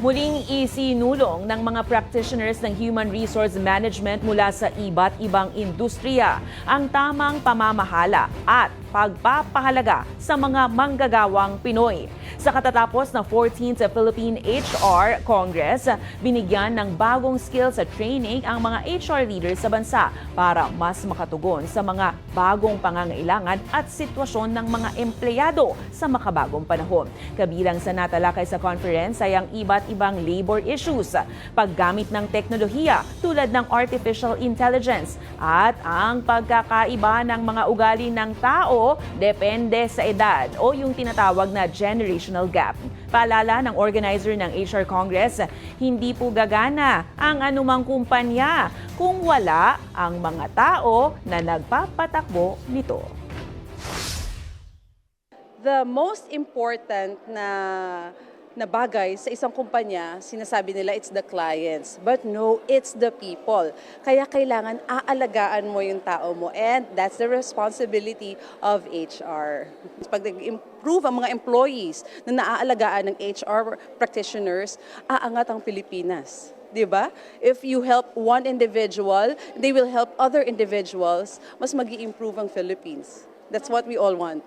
Muling isinulong ng mga practitioners ng human resource management mula sa iba't ibang industriya ang tamang pamamahala at pagpapahalaga sa mga manggagawang Pinoy. Sa katatapos na 14th Philippine HR Congress, binigyan ng bagong skills at training ang mga HR leaders sa bansa para mas makatugon sa mga bagong pangangailangan at sitwasyon ng mga empleyado sa makabagong panahon. Kabilang sa natalakay sa conference ay ang iba't ibang labor issues, paggamit ng teknolohiya tulad ng artificial intelligence at ang pagkakaiba ng mga ugali ng tao depende sa edad o yung tinatawag na generational gap. Paalala ng organizer ng HR Congress, hindi po gagana ang anumang kumpanya kung wala ang mga tao na nagpapatakbo nito. The most important na bagay sa isang kumpanya, sinasabi nila it's the clients. But no, it's the people. Kaya kailangan aalagaan mo yung tao mo, and that's the responsibility of HR. Pag nag-improve ang mga employees na naaalagaan ng HR practitioners, aangat ang Pilipinas. Diba? If you help one individual, they will help other individuals, mas mag-i-improve ang Philippines. That's what we all want.